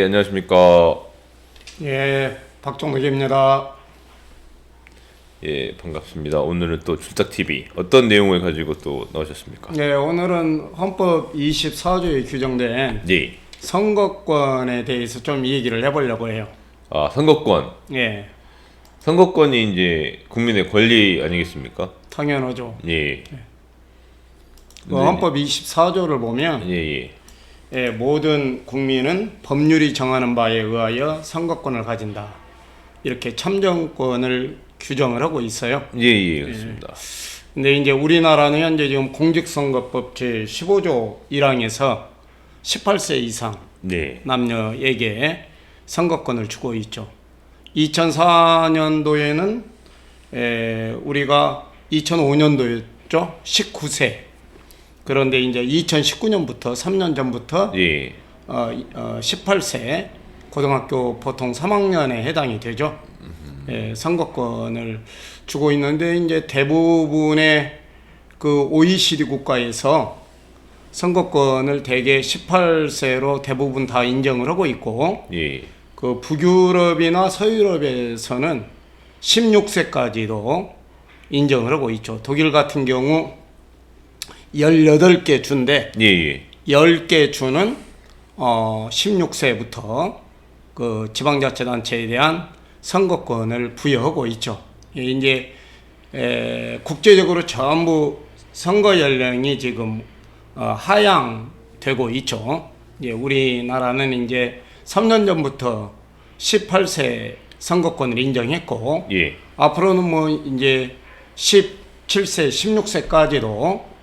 안녕하십니까. 예, 박종욱입니다. 예, 반갑습니다. 오늘은 또 출석TV 어떤 내용을 가지고 또 나오셨습니까? 예, 오늘은 헌법 24조에 규정된 네. 선거권에 대해서 좀 얘기를 해보려고 해요. 아, 선거권. 예, 선거권이 이제 국민의 권리 아니겠습니까? 당연하죠. 예. 그 헌법 24조를 보면 예. 예, 모든 국민은 법률이 정하는 바에 의하여 선거권을 가진다. 이렇게 참정권을 규정을 하고 있어요. 예, 그렇습니다. 근데 이제 우리나라는 현재 지금 공직선거법 제15조 1항에서 18세 이상 네. 남녀에게 선거권을 주고 있죠. 2004년도에는 우리가 2005년도였죠. 19세. 그런데 이제 2019년부터 3년 전부터 예. 18세 고등학교 보통 3학년에 해당이 되죠. 선거권을 주고 있는데 이제 대부분의 그 OECD 국가에서 선거권을 대개 18세로 대부분 다 인정을 하고 있고, 예. 그 북유럽이나 서유럽에서는 16세까지도 인정을 하고 있죠. 독일 같은 경우 18개 주인데 예. 10개 주는 16세부터 그 지방자치단체에 대한 선거권을 부여하고 있죠. 이제 국제적으로 전부 선거 연령이 지금 하향되고 있죠. 우리나라는 이제 3년 전부터 18세 선거권을 인정했고, 예. 앞으로는 뭐 이제 17세, 16세까지도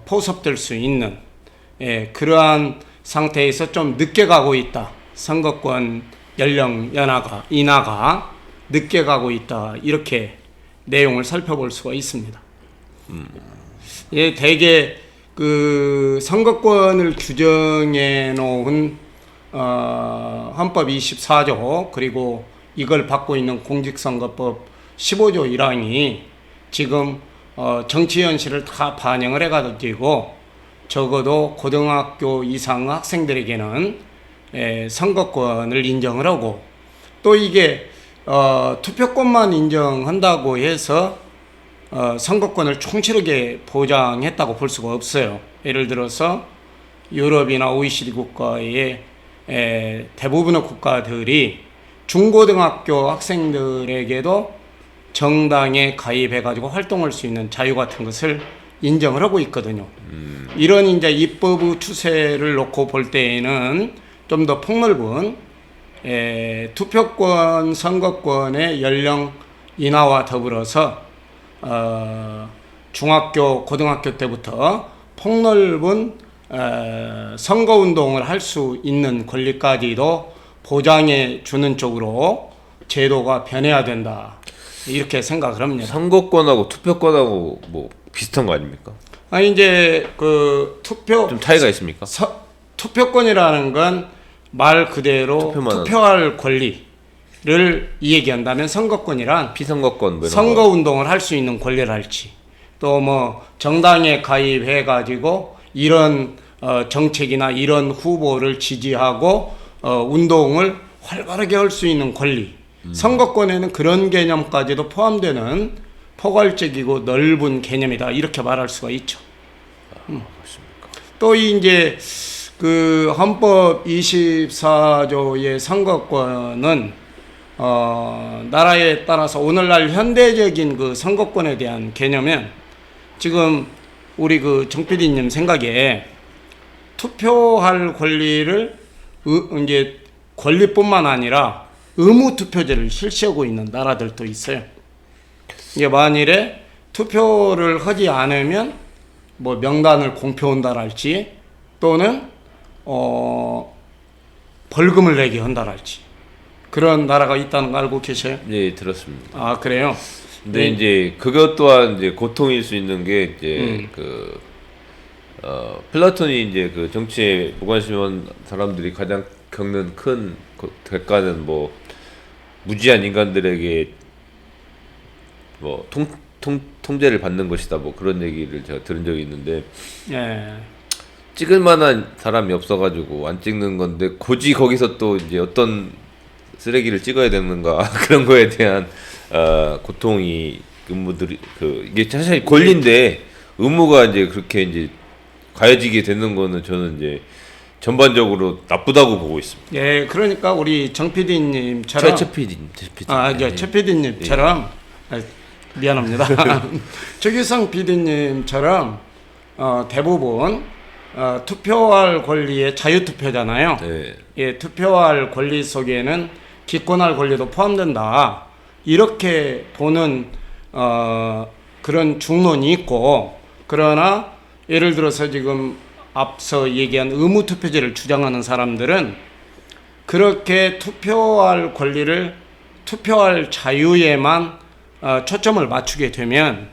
포섭될 수 있는 그러한 상태에서 좀 늦게 가고 있다. 선거권 연령 인하가 늦게 가고 있다. 이렇게 내용을 살펴볼 수가 있습니다. 예, 대개 그 선거권을 규정해 놓은 헌법 24조 그리고 이걸 받고 있는 공직선거법 15조 1항이 지금 정치 현실을 다 반영을 해가지고 적어도 고등학교 이상 학생들에게는 선거권을 인정을 하고, 또 이게 투표권만 인정한다고 해서 선거권을 충실하게 보장했다고 볼 수가 없어요. 예를 들어서 유럽이나 OECD 국가의 대부분의 국가들이 중고등학교 학생들에게도 정당에 가입해가지고 활동할 수 있는 자유 같은 것을 인정을 하고 있거든요. 이런 이제 입법 추세를 놓고 볼 때에는 좀 더 폭넓은 투표권, 선거권의 연령 인하와 더불어서 중학교, 고등학교 때부터 폭넓은 선거운동을 할 수 있는 권리까지도 보장해 주는 쪽으로 제도가 변해야 된다. 이렇게 생각을 합니다. 선거권하고 투표권하고 뭐 비슷한 거 아닙니까? 아니 이제 그 좀 차이가 있습니까? 투표권이라는 건 말 그대로 투표할 권리를 얘기한다면, 선거권이란 피선거권 뭐 이런 선거 운동을 할 수 있는 권리를 할지, 또 뭐 정당에 가입해 가지고 이런 정책이나 이런 후보를 지지하고 운동을 활발하게 할 수 있는 권리. 선거권에는 그런 개념까지도 포함되는 포괄적이고 넓은 개념이다. 이렇게 말할 수가 있죠. 또 이제 그 헌법 24조의 선거권은 나라에 따라서 오늘날 현대적인 그 선거권에 대한 개념은 지금 우리 그 정 PD님 생각에 투표할 권리를 이제 권리뿐만 아니라 의무 투표제를 실시하고 있는 나라들도 있어요. 이게 만일에 투표를 하지 않으면 뭐 명단을 공표한다랄지 또는 벌금을 내게 한다랄지 그런 나라가 있다는 거 알고 계세요? 네, 들었습니다. 아, 그래요? 근데 이제 그것 또한 이제 고통일 수 있는 게 이제 플라톤이 이제 그 정치에 무관심한 사람들이 가장 겪는 큰 대가는 뭐 무지한 인간들에게 뭐 통제를 받는 것이다, 뭐 그런 얘기를 제가 들은 적이 있는데, 예. 찍을 만한 사람이 없어가지고 안 찍는 건데 굳이 거기서 또 이제 어떤 쓰레기를 찍어야 되는가 그런 거에 대한 고통이 의무들이 이게 사실 권리인데 의무가 이제 그렇게 이제 가해지게 되는 거는 저는 이제 전반적으로 나쁘다고 보고 있습니다. 예, 그러니까 우리 정 PD님처럼 최 PD. 최 PD님처럼 미안합니다. 최규성 PD님처럼 대부분 투표할 권리의 자유투표잖아요. 네. 예, 투표할 권리 속에는 기권할 권리도 포함된다. 이렇게 보는 그런 중론이 있고, 그러나 예를 들어서 지금 앞서 얘기한 의무투표제를 주장하는 사람들은 그렇게 투표할 권리를 투표할 자유에만 초점을 맞추게 되면,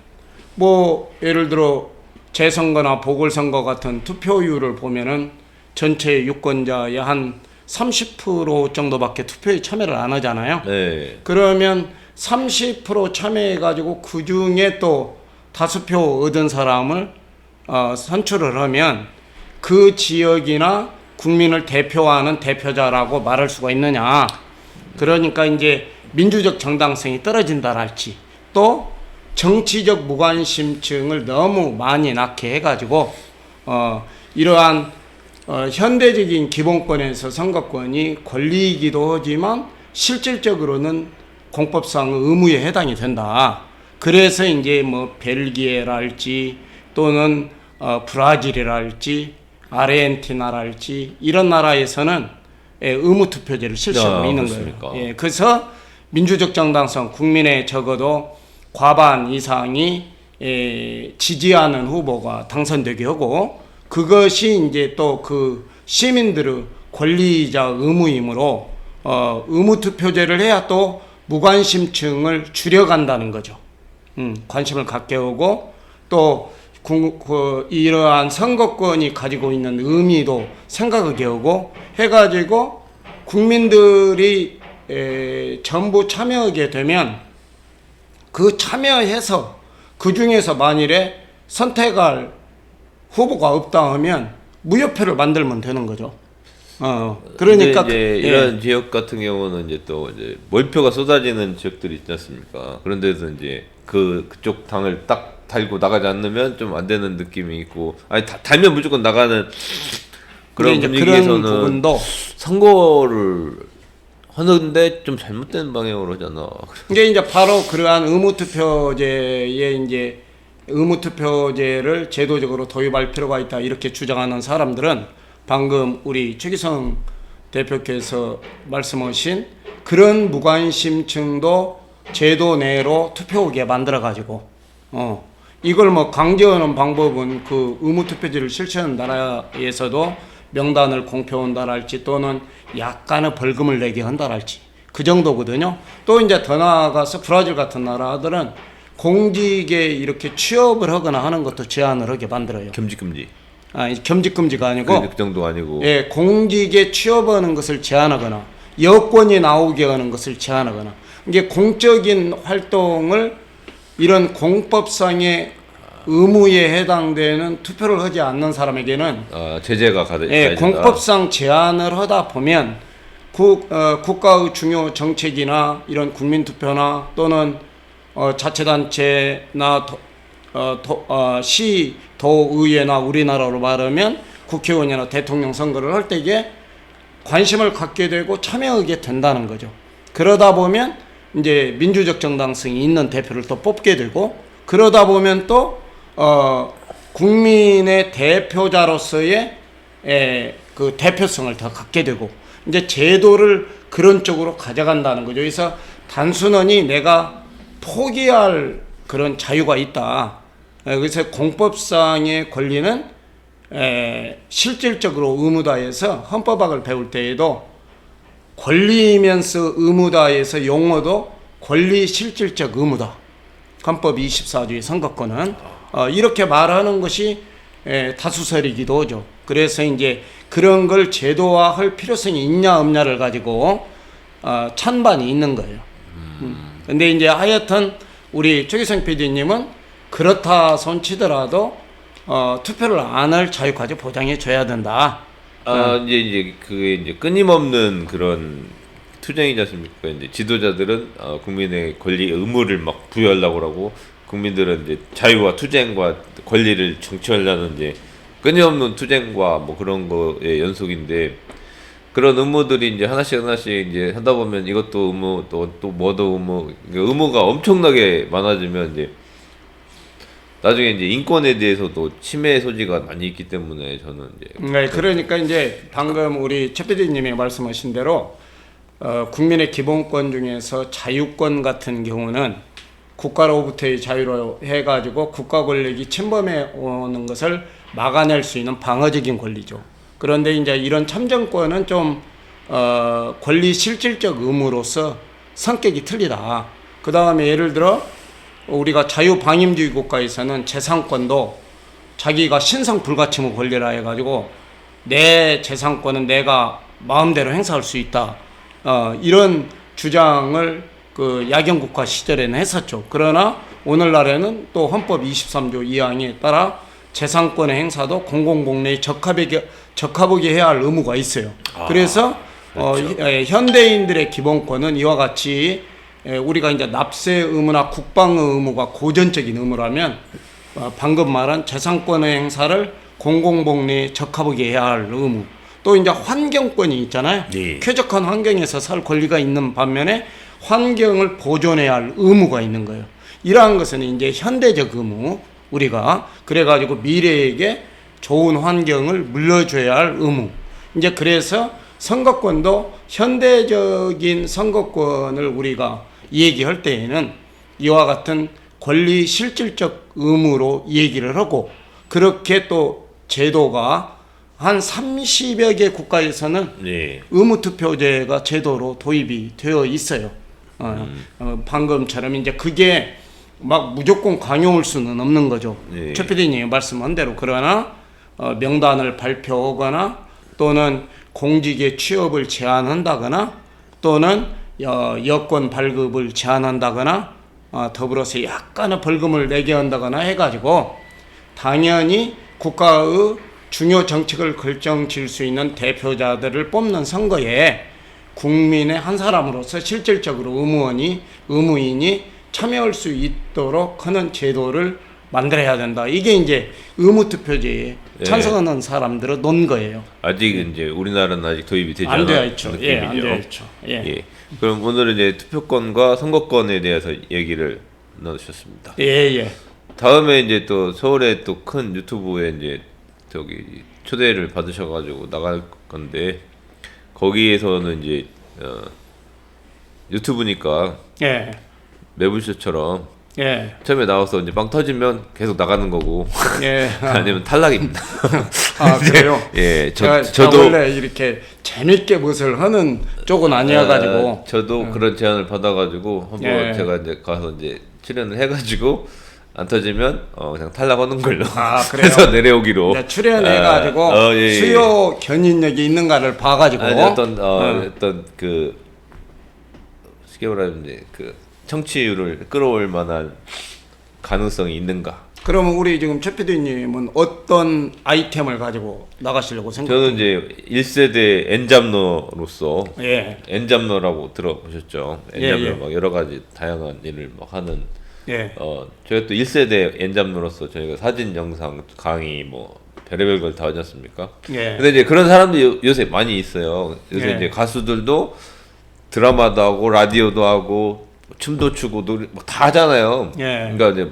뭐 예를 들어 재선거나 보궐선거 같은 투표율을 보면은 전체 유권자의 한 30% 정도밖에 투표에 참여를 안 하잖아요. 네. 그러면 30% 참여해가지고 그 중에 또 다수표 얻은 사람을 선출을 하면 그 지역이나 국민을 대표하는 대표자라고 말할 수가 있느냐. 그러니까 이제 민주적 정당성이 떨어진다랄지, 또 정치적 무관심증을 너무 많이 낳게 해가지고 이러한 현대적인 기본권에서 선거권이 권리이기도 하지만 실질적으로는 공법상 의무에 해당이 된다. 그래서 이제 뭐 벨기에랄지 또는 브라질이랄지 아르헨티나랄지 이런 나라에서는 의무 투표제를 실시하고 있는 그렇습니까? 거예요. 예, 그래서 민주적 정당성, 국민의 적어도 과반 이상이 지지하는 후보가 당선되게 하고, 그것이 이제 또 그 시민들의 권리이자 의무이므로 의무투표제를 해야 또 무관심층을 줄여간다는 거죠. 관심을 갖게 하고, 또 이러한 선거권이 가지고 있는 의미도 생각하게 하고 해가지고 국민들이 전부 참여하게 되면, 그 참여해서 그 중에서 만일에 선택할 후보가 없다 하면 무효표를 만들면 되는 거죠. 그러니까 이제 이런 지역 같은 경우는 이제 또 이제 몰표가 쏟아지는 지역들이 있지 않습니까? 그런 데서 이제 그쪽 당을 딱 달고 나가지 않으면 좀 안 되는 느낌이 있고, 아니 달면 무조건 나가는 그런 분위기에서는 그런 부분도 선거를 하는데 좀 잘못된 방향으로 하잖아. 이게 이제 바로 그러한 의무투표제의 이제 의무투표제를 제도적으로 도입할 필요가 있다 이렇게 주장하는 사람들은 방금 우리 최기성 대표께서 말씀하신 그런 무관심층도 제도 내로 투표하게 만들어 가지고 이걸 뭐 강제하는 방법은 그 의무투표제를 실시하는 나라에서도 명단을 공표한다랄지 또는 약간의 벌금을 내게 한다랄지 그 정도거든요. 또 이제 더 나아가서 브라질 같은 나라들은 공직에 이렇게 취업을 하거나 하는 것도 제한을 하게 만들어요. 겸직금지. 겸직금지가 아니고 그 정도 아니고. 예, 공직에 취업하는 것을 제한하거나 여권이 나오게 하는 것을 제한하거나, 이게 공적인 활동을 이런 공법상의 의무에 해당되는 투표를 하지 않는 사람에게는 제재가 공법상 제한을 하다 보면 국가의 중요 정책이나 이런 국민투표나 또는 자치단체나 시, 도의회나 우리나라로 말하면 국회의원이나 대통령 선거를 할 때에 관심을 갖게 되고 참여하게 된다는 거죠. 그러다 보면 이제 민주적 정당성이 있는 대표를 또 뽑게 되고, 그러다 보면 또 국민의 대표자로서의 그 대표성을 더 갖게 되고, 이제 제도를 그런 쪽으로 가져간다는 거죠. 그래서 단순히 내가 포기할 그런 자유가 있다. 그래서 공법상의 권리는 실질적으로 의무다해서 헌법학을 배울 때에도 권리이면서 의무다해서 용어도 권리 실질적 의무다. 헌법 24조의 선거권은 이렇게 말하는 것이 다수설이기도 하죠. 그래서 이제 그런 걸 제도화할 필요성이 있냐 없냐를 가지고 찬반이 있는 거예요. 근데 이제 하여튼 우리 최기성 PD님은 그렇다 손치더라도 투표를 안 할 자유까지 보장해 줘야 된다. 이제 그게 이제 끊임없는 그런 투쟁이지 않습니까? 이제 지도자들은 국민의 권리 의무를 막 부여하려고 하고 국민들은 이제 자유와 투쟁과 권리를 쟁취하려는 이제 끊임없는 투쟁과 뭐 그런 거의 연속인데 그런 의무들이 이제 하나씩 이제 하다 보면 이것도 의무 또 뭐도 의무 의무가 엄청나게 많아지면 이제 나중에 이제 인권에 대해서도 침해 소지가 많이 있기 때문에 저는 이제 네, 그러니까 이제 방금 우리 최 PD님이 말씀하신 대로 국민의 기본권 중에서 자유권 같은 경우는 국가로부터의 자유로 해가지고 국가 권력이 침범해 오는 것을 막아낼 수 있는 방어적인 권리죠. 그런데 이제 이런 참정권은 좀 권리 실질적 의무로서 성격이 틀리다. 그 다음에 예를 들어 우리가 자유방임주의 국가에서는 재산권도 자기가 신성불가침의 권리라 해가지고 내 재산권은 내가 마음대로 행사할 수 있다. 이런 주장을 그 야경국가 시절에는 했었죠. 그러나 오늘날에는 또 헌법 23조 2항에 따라 재산권의 행사도 공공복리에 적합하게 해야 할 의무가 있어요. 그래서 그렇죠. 현대인들의 기본권은 이와 같이 우리가 이제 납세 의무나 국방의 의무가 고전적인 의무라면 방금 말한 재산권의 행사를 공공복리에 적합하게 해야 할 의무. 또 이제 환경권이 있잖아요. 네. 쾌적한 환경에서 살 권리가 있는 반면에 환경을 보존해야 할 의무가 있는 거예요. 이러한 것은 이제 현대적 의무, 우리가 그래가지고 미래에게 좋은 환경을 물려줘야 할 의무. 이제 그래서 선거권도 현대적인 선거권을 우리가 얘기할 때에는 이와 같은 권리 실질적 의무로 얘기를 하고, 그렇게 또 제도가 한 30여 개 국가에서는 네. 의무투표제가 제도로 도입이 되어 있어요. 방금처럼 이제 그게 막 무조건 강요할 수는 없는 거죠. 네. 최 PD님이 말씀한 대로. 그러나 명단을 발표하거나 또는 공직의 취업을 제한한다거나 또는 여권 발급을 제한한다거나 더불어서 약간의 벌금을 내게 한다거나 해가지고 당연히 국가의 중요 정책을 결정질 수 있는 대표자들을 뽑는 선거에 국민의 한 사람으로서 실질적으로 의무인이 참여할 수 있도록 하는 제도를 만들어야 된다. 이게 이제 의무투표제에 찬성하는 사람들은 논 거예요. 아직 이제 우리나라는 아직 도입이 되지 안 되어 않은 있죠. 느낌이죠. 예, 안 되어 있죠. 예. 예. 그럼 오늘은 이제 투표권과 선거권에 대해서 얘기를 나누셨습니다. 예, 예. 다음에 이제 또 서울에 또 큰 유튜브에 이제 저기 초대를 받으셔가지고 나갈 건데 거기에서는 이제 유튜브니까 예. 매불쇼처럼 예. 처음에 나와서 이제 빵 터지면 계속 나가는 거고 예. 아니면 탈락입니다. 아, 그래요? 예, 제가 저도 원래 이렇게 재밌게 무엇을 하는 쪽은 아니어가지고. 저도 그런 제안을 받아가지고 한번 예. 제가 이제 가서 이제 출연을 해가지고 안 터지면 그냥 탈락하는 걸로 아, 그래요? 해서 내려오기로 이제 출연해가지고 예, 예. 수요 견인력이 있는가를 봐가지고. 아니, 어떤 그 쉽게 말하면 이제 그 청취율을 끌어올 만한 가능성이 있는가? 그러면 우리 지금 최 PD님은 어떤 아이템을 가지고 나가시려고 생각해요? 저는 이제 1세대 엔잡러로서 예. 엔잡러라고 들어보셨죠? 엔잡러 예, 예. 막 여러 가지 다양한 일을 막 하는 예. 저희가 또 1세대 엔잡러로서 저희가 사진, 영상, 강의 뭐 별의별 걸 다 하지 않습니까? 예. 근데 이제 그런 사람들이 요새 많이 있어요. 요새 예. 이제 가수들도 드라마도 하고 라디오도 하고 춤도 추고 노래 막 다 하잖아요. 예. 그러니까 이제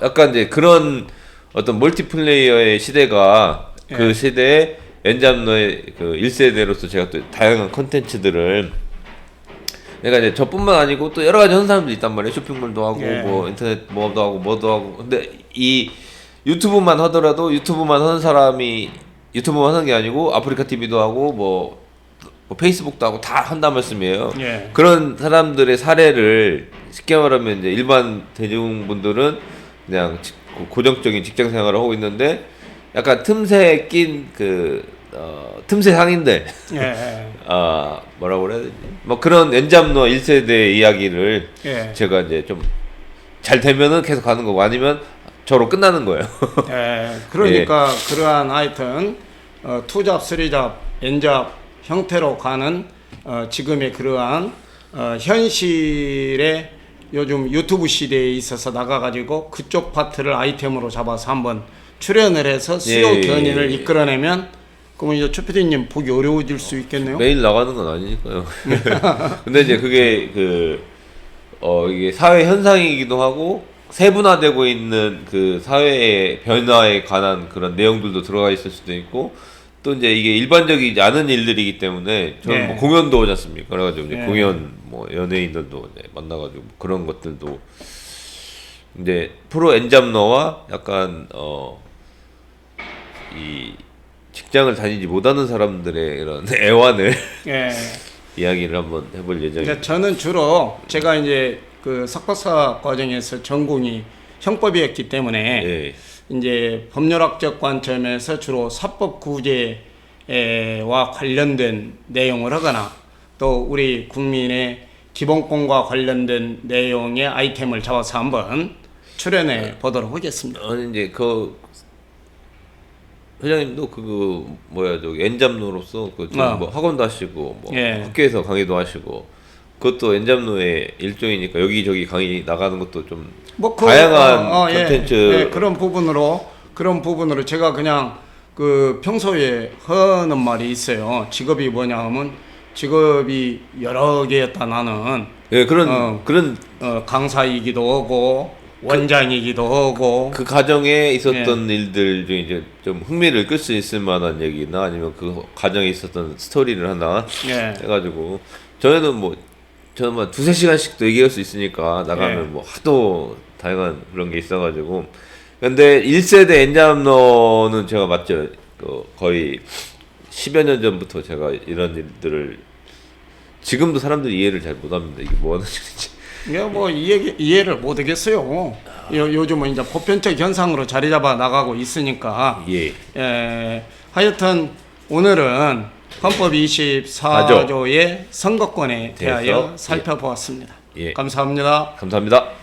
약간 이제 그런 어떤 멀티플레이어의 시대가 그 예. 시대에 엔잡러의 그 1세대로서 제가 또 다양한 컨텐츠들을 그러니까 이제 저뿐만 아니고 또 여러 가지 하는 사람들이 있단 말이에요. 쇼핑몰도 하고 예. 뭐 인터넷 뭐도 하고 뭐도 하고. 근데 이 유튜브만 하더라도 유튜브만 하는 사람이 유튜브만 하는 게 아니고 아프리카 TV도 하고 뭐 페이스북도 하고 다 한단 말씀이에요. 예. 그런 사람들의 사례를 쉽게 말하면 이제 일반 대중분들은 그냥 고정적인 직장 생활을 하고 있는데 약간 틈새에 낀 틈새 상인들 예. 뭐라고 그래야 되지? 뭐 그런 엔잡러 1세대 이야기를 예. 제가 이제 좀 잘 되면은 계속 가는 거고 아니면 저로 끝나는 거예요. 예, 그러니까 그러한 하여튼 투잡, 쓰리잡, 엔잡 형태로 가는 지금의 그러한 현실의 요즘 유튜브 시대에 있어서 나가가지고 그쪽 파트를 아이템으로 잡아서 한번 출연을 해서 수요 예. 견인을 이끌어내면 그러면 이제 최 PD님 보기 어려워질 수 있겠네요. 매일 나가는 건 아니니까요. 근데 이제 그게 이게 사회 현상이기도 하고 세분화되고 있는 그 사회의 변화에 관한 그런 내용들도 들어가 있을 수도 있고 또 이제 이게 일반적이지 않은 일들이기 때문에 저는 네. 뭐 공연도 오지 않습니까? 그래가지고 이제 네. 공연 뭐 연예인들도 이제 만나가지고 그런 것들도 이제 프로 엔잡러와 약간 이 직장을 다니지 못하는 사람들의 이런 애환을 예. 이야기를 한번 해볼 예정입니다. 이제 저는 주로 제가 이제 그 석박사 과정에서 전공이 형법이었기 때문에 예. 이제 법률학적 관점에서 주로 사법 구제와 관련된 내용을 하거나 또 우리 국민의 기본권과 관련된 내용의 아이템을 잡아서 한번 출연해 보도록 하겠습니다. 아니 이제 그 회장님도 저기 엔잡노로서 뭐 학원도 하시고 뭐 예. 학교에서 강의도 하시고 그것도 엔잡노의 일종이니까 여기저기 강의 나가는 것도 좀 뭐 다양한 콘텐츠 그런 부분으로 제가 그냥 그 평소에 하는 말이 있어요. 직업이 뭐냐 하면 직업이 여러 개였다 나는. 예 그런 강사이기도 하고 원장이기도 하고 그 가정에 있었던 일들 중에 이제 좀 흥미를 끌 수 있을 만한 얘기나 아니면 그 가정에 있었던 스토리를 하나 해가지고 저는 뭐 두세 시간씩도 얘기할 수 있으니까 나가면 뭐 하도 다양한 그런 게 있어가지고 근데 1세대 엔잡러는 제가 맞죠 거의 10여 년 전부터 제가 이런 일들을 지금도 사람들이 이해를 잘 못합니다. 이게 뭐 하는 일인지. 이게 뭐 이해를 못 하겠어요. 요즘은 이제 보편적 현상으로 자리 잡아 나가고 있으니까. 예. 하여튼 오늘은 헌법 24조의 선거권에 대하여 살펴보았습니다. 예. 감사합니다. 감사합니다.